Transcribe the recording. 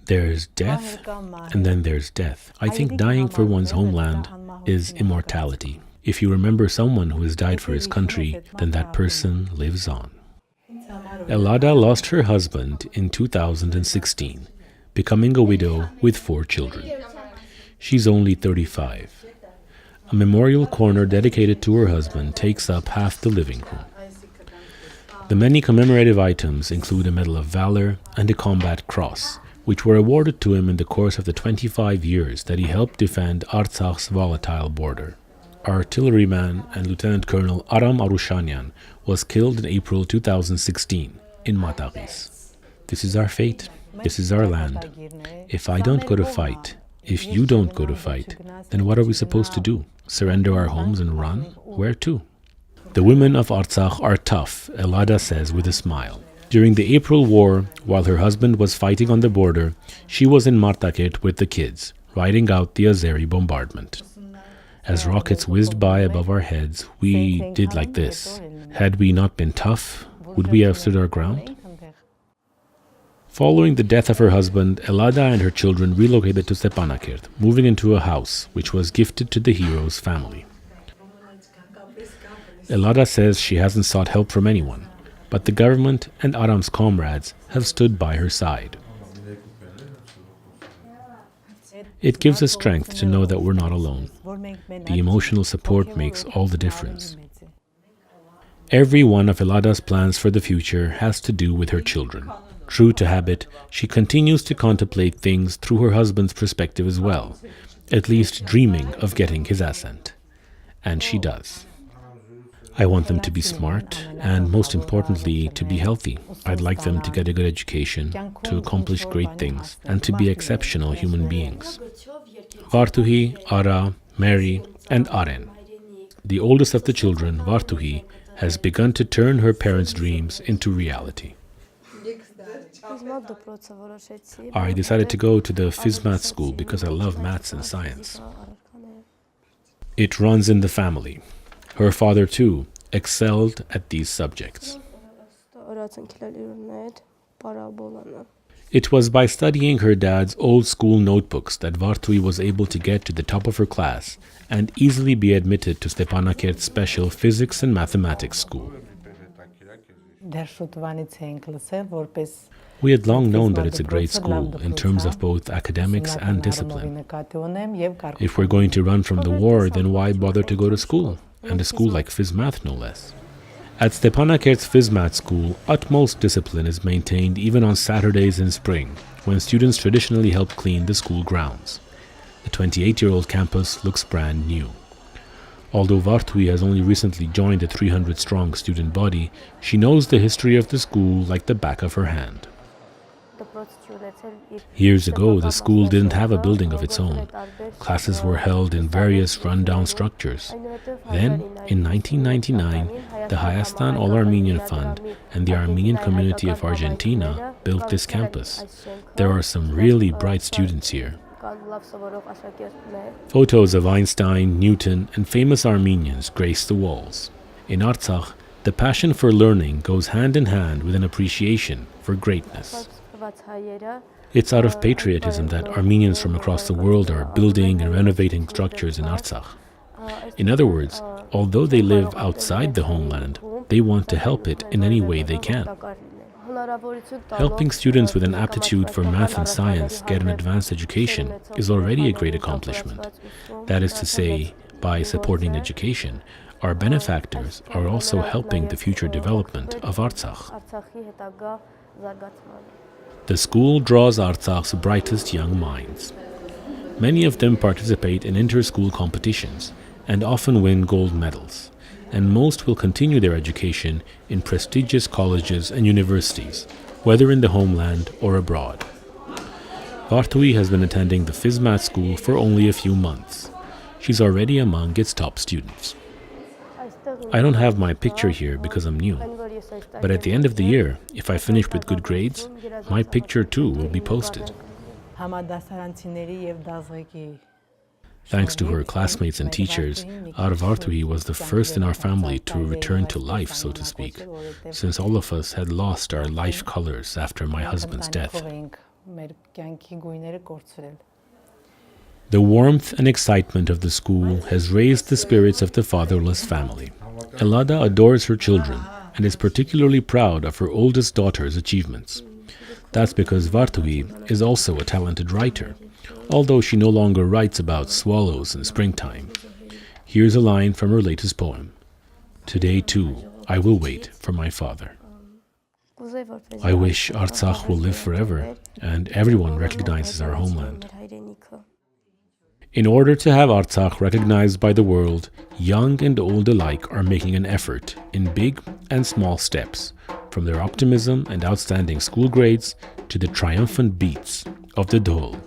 There's death, and then there's death. I think dying for one's homeland is immortality. If you remember someone who has died for his country, then that person lives on. Ellada lost her husband in 2016, becoming a widow with 4 children. She's only 35. A memorial corner dedicated to her husband takes up half the living room. The many commemorative items include a Medal of Valor and a Combat Cross, which were awarded to him in the course of the 25 years that he helped defend Artsakh's volatile border. Artilleryman and Lieutenant Colonel Aram Arushanyan was killed in April 2016 in Martakert. This is our fate. This is our land. If I don't go to fight, if you don't go to fight, then what are we supposed to do? Surrender our homes and run? Where to? The women of Artsakh are tough, Ellada says with a smile. During the April War, while her husband was fighting on the border, she was in Martakert with the kids, riding out the Azeri bombardment. As rockets whizzed by above our heads, we did like this. Had we not been tough, would we have stood our ground? Following the death of her husband, Ellada and her children relocated to Stepanakert, moving into a house which was gifted to the hero's family. Ellada says she hasn't sought help from anyone, but the government and Aram's comrades have stood by her side. It gives us strength to know that we're not alone. The emotional support makes all the difference. Every one of Ellada's plans for the future has to do with her children. True to habit, she continues to contemplate things through her husband's perspective as well, at least dreaming of getting his ascent. And she does. I want them to be smart and, most importantly, to be healthy. I'd like them to get a good education, to accomplish great things, and to be exceptional human beings. Varduhi, Ara, Mary, and Aren. The oldest of the children, Varduhi, has begun to turn her parents' dreams into reality. I decided to go to the PhysMath School because I love maths and science. It runs in the family. Her father, too, excelled at these subjects. It was by studying her dad's old-school notebooks that Varduhi was able to get to the top of her class and easily be admitted to Stepanakert's special physics and mathematics school. We had long known that it's a great school in terms of both academics and discipline. If we're going to run from the war, then why bother to go to school? And a school like PhysMath, no less. At Stepanakert's PhysMath School, utmost discipline is maintained even on Saturdays in spring, when students traditionally help clean the school grounds. The 28-year-old campus looks brand new. Although Varduhi has only recently joined the 300-strong student body, she knows the history of the school like the back of her hand. Years ago, the school didn't have a building of its own. Classes were held in various run-down structures. Then, in 1999, the Hayastan All-Armenian Fund and the Armenian community of Argentina built this campus. There are some really bright students here. Photos of Einstein, Newton, and famous Armenians grace the walls. In Artsakh, the passion for learning goes hand in hand with an appreciation for greatness. It's out of patriotism that Armenians from across the world are building and renovating structures in Artsakh. In other words, although they live outside the homeland, they want to help it in any way they can. Helping students with an aptitude for math and science get an advanced education is already a great accomplishment. That is to say, by supporting education, our benefactors are also helping the future development of Artsakh. The school draws Artsakh's brightest young minds. Many of them participate in inter-school competitions and often win gold medals, and most will continue their education in prestigious colleges and universities, whether in the homeland or abroad. Varduhi has been attending the PhysMath School for only a few months. She's already among its top students. I don't have my picture here because I'm new, but at the end of the year, if I finish with good grades, my picture too will be posted. Thanks to her classmates and teachers, Varduhi was the first in our family to return to life, so to speak, since all of us had lost our life colors after my husband's death. The warmth and excitement of the school has raised the spirits of the fatherless family. Ellada adores her children and is particularly proud of her oldest daughter's achievements. That's because Varduhi is also a talented writer, although she no longer writes about swallows in springtime. Here's a line from her latest poem. Today too, I will wait for my father. I wish Artsakh will live forever and everyone recognizes our homeland. In order to have Artsakh recognized by the world, young and old alike are making an effort in big and small steps, from their optimism and outstanding school grades to the triumphant beats of the dhol.